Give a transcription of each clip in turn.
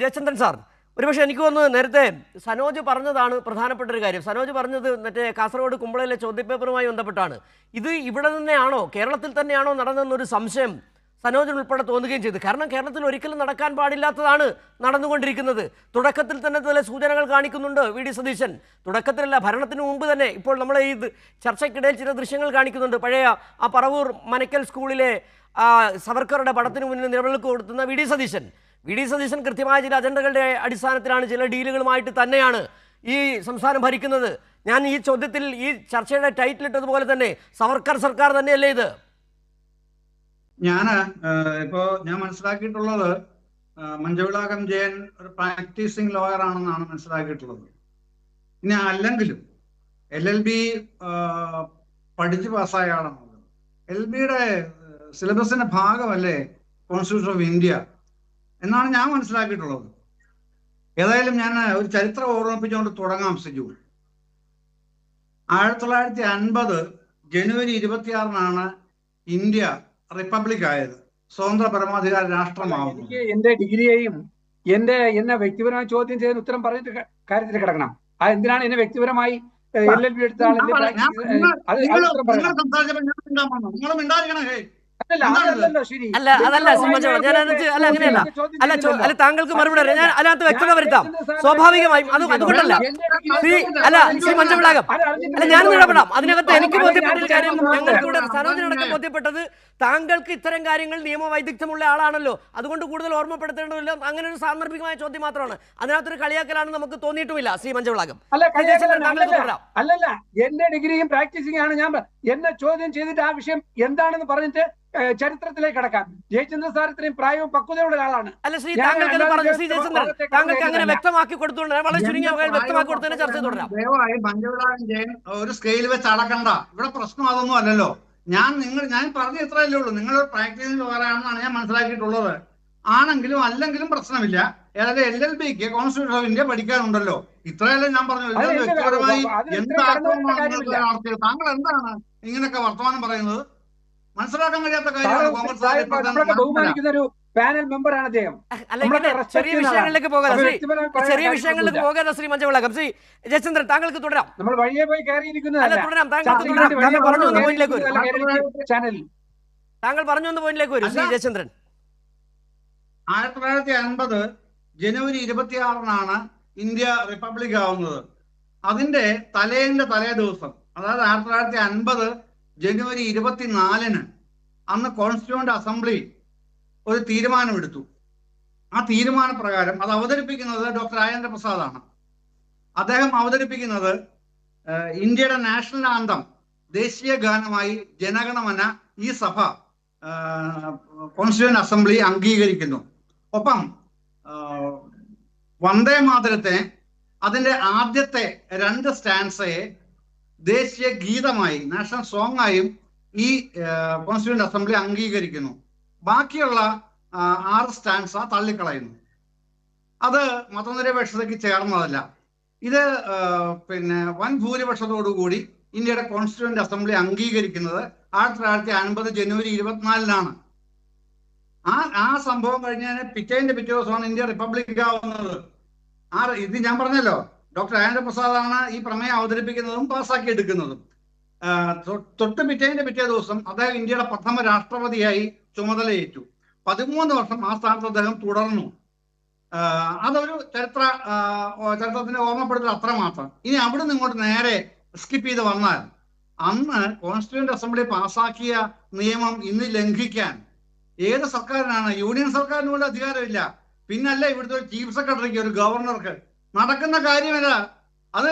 Jayachandran sir, ഒരുപക്ഷെ എനിക്ക് തോന്നുന്നു നേരത്തെ സനോജ് പറഞ്ഞതാണ് പ്രധാനപ്പെട്ട ഒരു കാര്യം. സനോജ് പറഞ്ഞത് മറ്റേ കാസർഗോഡ് കുമ്പളയിലെ ചോദ്യപേപ്പറുമായി ബന്ധപ്പെട്ടാണ്. ഇത് ഇവിടെ തന്നെയാണോ, കേരളത്തിൽ തന്നെയാണോ നടന്നതെന്നൊരു സംശയം സനോജിന് ഉൾപ്പെടെ തോന്നുകയും ചെയ്തു. കാരണം കേരളത്തിൽ ഒരിക്കലും നടക്കാൻ പാടില്ലാത്തതാണ് നടന്നുകൊണ്ടിരിക്കുന്നത്. തുടക്കത്തിൽ തന്നെ ചില സൂചനകൾ കാണിക്കുന്നുണ്ട് വി.ഡി. സതീശൻ. തുടക്കത്തിലല്ല, ഭരണത്തിന് മുമ്പ് തന്നെ. ഇപ്പോൾ നമ്മൾ ഈ ചർച്ചയ്ക്കിടയിൽ ചില ദൃശ്യങ്ങൾ കാണിക്കുന്നുണ്ട്. പഴയ ആ പറവൂർ മനക്കൽ സ്കൂളിലെ സവർക്കറുടെ പടത്തിന് മുന്നിൽ നിലവിളക്ക് കൊടുത്തുന്ന വി.ഡി. സതീശൻ കൃത്യമായ ചില അജണ്ടകളുടെ അടിസ്ഥാനത്തിലാണ്, ചില ഡീലുകളുമായിട്ട് തന്നെയാണ് ഈ സംസ്ഥാനം ഭരിക്കുന്നത്. ഞാൻ ഈ ചോദ്യത്തിൽ, ഈ ചർച്ചയുടെ ടൈറ്റിൽ ഇട്ടതുപോലെ തന്നെ സവർക്കർ സർക്കാർ തന്നെയല്ലേ ഇത്? ഞാൻ മനസ്സിലാക്കിയിട്ടുള്ളത് മഞ്ചവിളാകം ജയൻ ഒരു പ്രാക്ടീസിങ് ലോയർ ആണെന്നാണ് മനസ്സിലാക്കിയിട്ടുള്ളത്. ഇനി അല്ലെങ്കിലും LLB പഠിച്ചു പാസ്സായ ആളാണല്ലോ. LLBയുടെ സിലബസിന്റെ ഭാഗമല്ലേ കോൺസ്റ്റിറ്റ്യൂഷൻ ഓഫ് ഇന്ത്യ എന്നാണ് ഞാൻ മനസ്സിലാക്കിയിട്ടുള്ളത്. ഏതായാലും ഞാൻ ഒരു ചരിത്രം ഓർമ്മിപ്പിച്ചുകൊണ്ട് തുടങ്ങാം. സിജു, 1950 ജനുവരി 26 ഇന്ത്യ റിപ്പബ്ലിക് ആയത്, സ്വതന്ത്ര പരമാധികാര രാഷ്ട്രമാവുന്നത്. എന്റെ ഡിഗ്രിയെയും എന്നെ വ്യക്തിപരമായി ചോദ്യം ചെയ്തതിന് ഉത്തരം പറഞ്ഞിട്ട് കാര്യത്തിൽ കിടക്കണം. അത് എന്തിനാണ് എന്നെ വ്യക്തിപരമായി LLB എടുത്ത ആൾ? താങ്കൾക്ക് മറുപടി ഞാൻ അതിനകത്ത് വ്യക്തത വരുത്താം. സ്വാഭാവികമായും അതുകൊണ്ടല്ല ശ്രീ മഞ്ചവിളാകം, ഞാനും ഇടപെടാം. അതിനകത്ത് എനിക്ക് ബോധ്യപ്പെട്ട കാര്യം, ഞങ്ങൾക്ക് ഇവിടെ സനോജിനടക്കം ബോധ്യപ്പെട്ടത്, താങ്കൾക്ക് ഇത്തരം കാര്യങ്ങൾ നിയമവൈദഗ്ധ്യമുള്ള ആളാണല്ലോ, അതുകൊണ്ട് കൂടുതൽ ഓർമ്മപ്പെടുത്തേണ്ടതില്ല. അങ്ങനെ ഒരു സാന്ദർഭികമായ ചോദ്യം മാത്രമാണ്, അതിനകത്തൊരു കളിയാക്കലാണെന്ന് നമുക്ക് തോന്നിയിട്ടുമില്ല. ശ്രീ മഞ്ചവിളാകം, അല്ലല്ല, എന്റെ ഡിഗ്രിയും പ്രാക്ടീസിംഗ് ആണ്. ഞാൻ എന്നെ ചോദ്യം ചെയ്തിട്ട് ആ വിഷയം എന്താണെന്ന് പറഞ്ഞിട്ട് ചരിത്രത്തിലേക്ക് കടക്കാം. ജയചന്ദ്രൻ സാർ ഇത്രയും പ്രായവും പക്വതയുള്ള ആളാണ്. അല്ല ശ്രീ, താങ്കൾക്ക് പറഞ്ഞു ശ്രീ ജയചന്ദ്രൻ, താങ്കൾക്ക് അങ്ങനെ വ്യക്തമാക്കി കൊടുത്തുകൊണ്ട് വളരെ ചുരുങ്ങിയ വ്യക്തമാക്കി കൊടുത്തതിനെ ചർച്ച തുടരാം. ദയവായി മഞ്ചവിളാകം ജയൻ ഒരു സ്കെയിൽ വെച്ച് അളക്കണ്ട. ഇവിടെ പ്രശ്നം അതൊന്നും അല്ലല്ലോ. ഞാൻ പറഞ്ഞ ഇത്രയല്ലേ ഉള്ളൂ. നിങ്ങൾ പ്രാക്ടീസിംഗ് ലോയറാണെന്നാണ് ഞാൻ മനസ്സിലാക്കിയിട്ടുള്ളത്. ആണെങ്കിലും അല്ലെങ്കിലും പ്രശ്നമില്ല. ഏതായാലും LLBക്ക് കോൺസ്റ്റിറ്റ്യൂഷൻ ഓഫ് ഇന്ത്യ പഠിക്കാനുണ്ടല്ലോ. ഇത്രയല്ലേ ഞാൻ പറഞ്ഞു. വ്യക്തിപരമായി താങ്കൾ എന്താണ് ഇങ്ങനെയൊക്കെ വർത്തമാനം പറയുന്നത്? മനസ്സിലാക്കാൻ കഴിയാത്ത കാര്യമാണ്. ബഹുമാനിക്കുന്ന ഒരു പാനൽ മെമ്പറാണ് അദ്ദേഹം. ചെറിയ വിഷയങ്ങളിലേക്ക് പോകാതെ ശ്രീ മഞ്ചവിളാകം. ശ്രീ ജയചന്ദ്രൻ, താങ്കൾക്ക് തുടരാം. നമ്മൾ വഴിയെ പോയി കയറിയിരിക്കുന്നത് തുടരാം. താങ്കൾ പറഞ്ഞു വന്ന പോയിന്റിലേക്ക് വരും ശ്രീ ജയചന്ദ്രൻ. 1950 ജനുവരി 26 ഇന്ത്യ റിപ്പബ്ലിക് ആവുന്നത്. അതിന്റെ തലേ ദിവസം, അതായത് 1950 ജനുവരി 24 അന്ന് കോൺസ്റ്റിറ്റ്യൂവന്റ് അസംബ്ലി ഒരു തീരുമാനമെടുത്തു. ആ തീരുമാനപ്രകാരം അത് അവതരിപ്പിക്കുന്നത് ഡോക്ടർ രാജേന്ദ്ര പ്രസാദാണ്. അദ്ദേഹം അവതരിപ്പിക്കുന്നത് ഇന്ത്യയുടെ നാഷണൽ ആന്തം, ദേശീയ ഗാനമായി ജനഗണമന ഈ സഭ കോൺസ്റ്റിറ്റ്യൂവന്റ് അസംബ്ലി അംഗീകരിക്കുന്നു. ഒപ്പം വന്ദേ മാതരത്തെ, അതിന്റെ ആദ്യത്തെ 2 സ്റ്റാൻസയെ ദേശീയ ഗീതമായി, നാഷണൽ സോങ് ആയും ഈ കോൺസ്റ്റിറ്റ്യൂവന്റ് അസംബ്ലി അംഗീകരിക്കുന്നു. ബാക്കിയുള്ള 6 സ്റ്റാൻസ തള്ളിക്കളയുന്നു. അത് മതനിരപേക്ഷതയ്ക്ക് ചേർന്നതല്ല. ഇത് വൻ ഭൂരിപക്ഷത്തോടുകൂടി ഇന്ത്യയുടെ കോൺസ്റ്റിറ്റ്യൂവന്റ് അസംബ്ലി അംഗീകരിക്കുന്നത് 1950 ജനുവരി 24 ആ സംഭവം കഴിഞ്ഞാൽ പിറ്റേ ദിവസമാണ് ഇന്ത്യ റിപ്പബ്ലിക് ആവുന്നത്. ഇത് ഞാൻ പറഞ്ഞല്ലോ, ഡോക്ടർ രാജേന്ദ്ര പ്രസാദാണ് ഈ പ്രമേയം അവതരിപ്പിക്കുന്നതും പാസ്സാക്കി എടുക്കുന്നതും. പിറ്റേ ദിവസം അദ്ദേഹം ഇന്ത്യയുടെ പ്രഥമ രാഷ്ട്രപതിയായി ചുമതലയേറ്റു. 13 വർഷം ആ സ്ഥാനത്ത് അദ്ദേഹം തുടർന്നു. അതൊരു ചരിത്രത്തിന്റെ ഓർമ്മപ്പെടുത്തൽ അത്രമാത്രം. ഇനി അവിടെ ഇങ്ങോട്ട് നേരെ സ്കിപ്പ് ചെയ്ത് വന്നാൽ, അന്ന് കോൺസ്റ്റിറ്റ്യൂവന്റ് അസംബ്ലി പാസ്സാക്കിയ നിയമം ഇന്ന് ലംഘിക്കാൻ ഏത് സർക്കാരിനാണ്? യൂണിയൻ സർക്കാരിന് പോലും അധികാരമില്ല. പിന്നല്ല ഇവിടുത്തെ ഒരു ചീഫ് സെക്രട്ടറിക്ക്, ഒരു ഗവർണർക്ക്. നടക്കുന്ന കാര്യമല്ല അത്.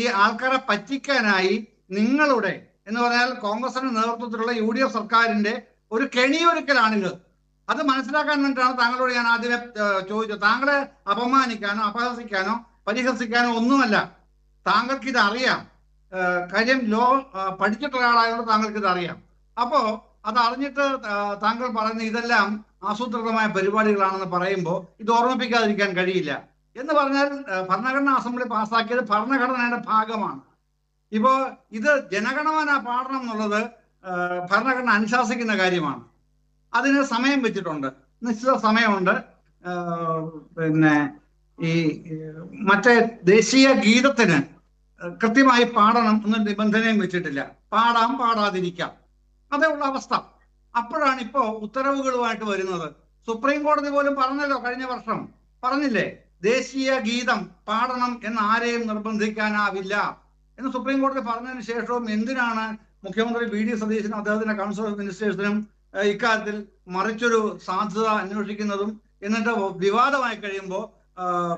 ഈ ആൾക്കാരെ പറ്റിക്കാനായി നിങ്ങളുടെ എന്ന് പറഞ്ഞാൽ കോൺഗ്രസിന്റെ നേതൃത്വത്തിലുള്ള UDF സർക്കാരിന്റെ ഒരു കെണിയൊരുക്കലാണിത്. അത് മനസ്സിലാക്കാൻ വേണ്ടിയിട്ടാണ് താങ്കളോട് ഞാൻ ആദ്യമേ ചോദിച്ചത്. താങ്കളെ അപമാനിക്കാനോ അപഹസിക്കാനോ പരിഹസിക്കാനോ ഒന്നുമല്ല. താങ്കൾക്ക് ഇത് അറിയാം. കാര്യം ലോ പഠിച്ചിട്ടുള്ള ആളായതുകൊണ്ട് താങ്കൾക്ക് ഇത് അറിയാം. അപ്പോ അത് അറിഞ്ഞിട്ട് താങ്കൾ പറയുന്ന ഇതെല്ലാം ആസൂത്രിതമായ പരിപാടികളാണെന്ന് പറയുമ്പോൾ ഇത് ഓർമ്മിപ്പിക്കാതിരിക്കാൻ കഴിയില്ല. എന്ന് പറഞ്ഞാൽ ഭരണഘടനാ അസംബ്ലി പാസ്സാക്കിയത് ഭരണഘടനയുടെ ഭാഗമാണ്. ഇപ്പോ ഇത് ജനഗണമന പാടണം എന്നുള്ളത് ഭരണഘടന അനുശാസിക്കുന്ന കാര്യമാണ്. അതിന് സമയം വെച്ചിട്ടുണ്ട്, നിശ്ചിത സമയമുണ്ട്. പിന്നെ ഈ മറ്റേ ദേശീയ ഗീതത്തിന് കൃത്യമായി പാടണം എന്ന നിബന്ധനയും വെച്ചിട്ടില്ല. പാടാം, പാടാതിരിക്കാം, അതേ ഉള്ള അവസ്ഥ. അപ്പോഴാണ് ഇപ്പോ ഉത്തരവുകളുമായിട്ട് വരുന്നത്. സുപ്രീം കോടതി പോലും പറഞ്ഞല്ലോ, കഴിഞ്ഞ വർഷം പറഞ്ഞില്ലേ, ദേശീയ ഗീതം പാടണം എന്ന് ആരെയും നിർബന്ധിക്കാനാവില്ല എന്ന് സുപ്രീം കോടതി പറഞ്ഞതിന് ശേഷവും എന്തിനാണ് മുഖ്യമന്ത്രി വി ഡി സതീശനും അദ്ദേഹത്തിന്റെ കൗൺസിൽ ഓഫ് മിനിസ്റ്റേഴ്സിനും ഇക്കാര്യത്തിൽ മറിച്ചൊരു സാധ്യത അന്വേഷിക്കുന്നതും എന്നിട്ട് വിവാദമായി കഴിയുമ്പോൾ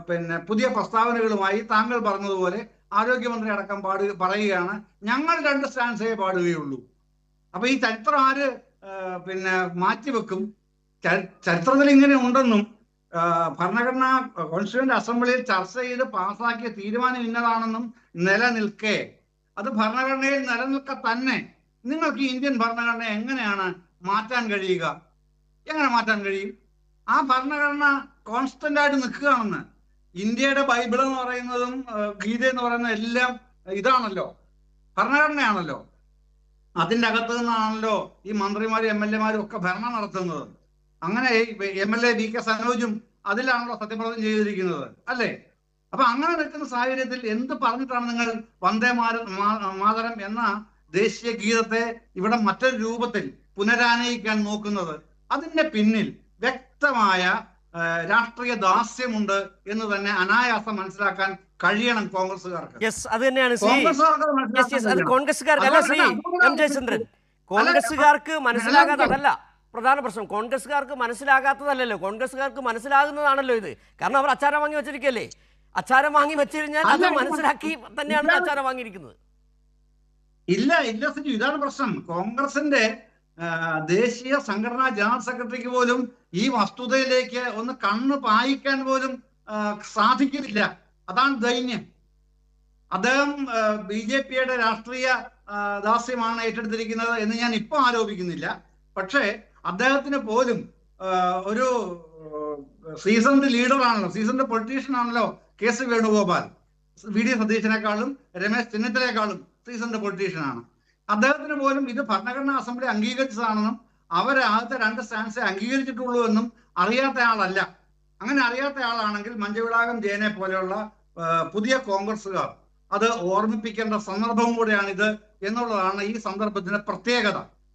പിന്നെ പുതിയ പ്രസ്താവനകളുമായി താങ്കൾ പറഞ്ഞതുപോലെ ആരോഗ്യമന്ത്രി അടക്കം പറയുകയാണ്, ഞങ്ങൾ 2 സ്റ്റാൻസേ പാടുകയുള്ളൂ. അപ്പൊ ഈ ചരിത്രം ആര് പിന്നെ മാറ്റിവെക്കും? ചരിത്രത്തിൽ ഇങ്ങനെ ഉണ്ടെന്നും ഭരണഘടനാ കോൺസ്റ്റിറ്റ്യൂവന്റ് അസംബ്ലിയിൽ ചർച്ച ചെയ്ത് പാസാക്കിയ തീരുമാനം ഇന്നതാണെന്നും നിലനിൽക്കെ, അത് ഭരണഘടനയിൽ നിലനിൽക്കെ തന്നെ നിങ്ങൾക്ക് ഇന്ത്യൻ ഭരണഘടന എങ്ങനെയാണ് മാറ്റാൻ കഴിയുക? എങ്ങനെ മാറ്റാൻ കഴിയും? ആ ഭരണഘടന കോൺസ്റ്റന്റ് ആയിട്ട് നിൽക്കുകയാണെന്ന്. ഇന്ത്യയുടെ ബൈബിൾ എന്ന് പറയുന്നതും ഗീത എന്ന് പറയുന്നതും എല്ലാം ഇതാണല്ലോ, ഭരണഘടനയാണല്ലോ. അതിൻ്റെ അകത്ത് നിന്നാണല്ലോ ഈ മന്ത്രിമാരും MLA മാരും ഒക്കെ ഭരണം നടത്തുന്നത്. അങ്ങനെ MLA VK സനോജും അതിലാണല്ലോ സത്യപ്രതിജ്ഞ ചെയ്തിരിക്കുന്നത്, അല്ലേ? അപ്പൊ അങ്ങനെ നിൽക്കുന്ന സാഹചര്യത്തിൽ എന്ത് പറഞ്ഞിട്ടാണ് നിങ്ങൾ വന്ദേ മാതരം എന്ന ദേശീയ ഗീതത്തെ ഇവിടെ മറ്റൊരു രൂപത്തിൽ പുനരാനയിക്കാൻ നോക്കുന്നത്? അതിന്റെ പിന്നിൽ വ്യക്തമായ രാഷ്ട്രീയ ദാസ്യമുണ്ട് എന്ന് തന്നെ അനായാസം മനസ്സിലാക്കാൻ കഴിയണം കോൺഗ്രസ്സുകാർക്ക്. അത് തന്നെയാണ് കോൺഗ്രസ്സുകാർക്ക്. അല്ല ശ്രീ എം ജയചന്ദ്രൻ, കോൺഗ്രസ്സുകാർക്ക് മനസ്സിലാകാത്തതല്ല പ്രധാന പ്രശ്നം. കോൺഗ്രസ്സുകാർക്ക് മനസ്സിലാകാത്തതല്ലല്ലോ, കോൺഗ്രസ്സുകാർക്ക് മനസ്സിലാകുന്നതാണല്ലോ ഇത്. കാരണം അവർ അച്ചാരം വാങ്ങി വെച്ചിരിക്കല്ലേ. അച്ചാരം വാങ്ങി വെച്ചു കഴിഞ്ഞാൽ അത് മനസ്സിലാക്കി തന്നെയാണ് അച്ചാരം വാങ്ങിയിരിക്കുന്നത്. ഇല്ല സജി, ഇതാണ് പ്രശ്നം. കോൺഗ്രസിന്റെ ദേശീയ സംഘടനാ ജനറൽ സെക്രട്ടറിക്ക് പോലും ഈ വസ്തുതയിലേക്ക് ഒന്ന് കണ്ണ് പായിക്കാൻ പോലും സാധിക്കുന്നില്ല. അതാണ് ദൈന്യം. അദ്ദേഹം BJPയുടെ രാഷ്ട്രീയ ദാസ്യമാണ് ഏറ്റെടുത്തിരിക്കുന്നത് എന്ന് ഞാൻ ഇപ്പൊ ആരോപിക്കുന്നില്ല. പക്ഷേ അദ്ദേഹത്തിന് പോലും ഒരു സീസൺഡ് ലീഡറാണല്ലോ, സീസൺഡ് പൊളിറ്റീഷ്യൻ ആണല്ലോ KC വേണുഗോപാൽ. VD സതീശനേക്കാളും രമേശ് ചെന്നിത്തലയെക്കാളും സീസൺഡ് പൊളിറ്റീഷ്യനാണ്. അദ്ദേഹത്തിന് പോലും ഇത് ഭരണഘടനാ അസംബ്ലി അംഗീകരിച്ചതാണെന്നും അവർ ആദ്യത്തെ 2 സ്റ്റാൻസേ അംഗീകരിച്ചിട്ടുള്ളൂ എന്നും അറിയാത്ത ആളല്ല. അങ്ങനെ അറിയാത്ത ആളാണെങ്കിൽ മഞ്ചവിളാകം ജയനെ പോലെയുള്ള പുതിയ കോൺഗ്രസ്സുകാർ അത് ഓർമ്മിപ്പിക്കേണ്ട സന്ദർഭം കൂടെയാണിത് എന്നുള്ളതാണ് ഈ സന്ദർഭത്തിന്റെ പ്രത്യേകത.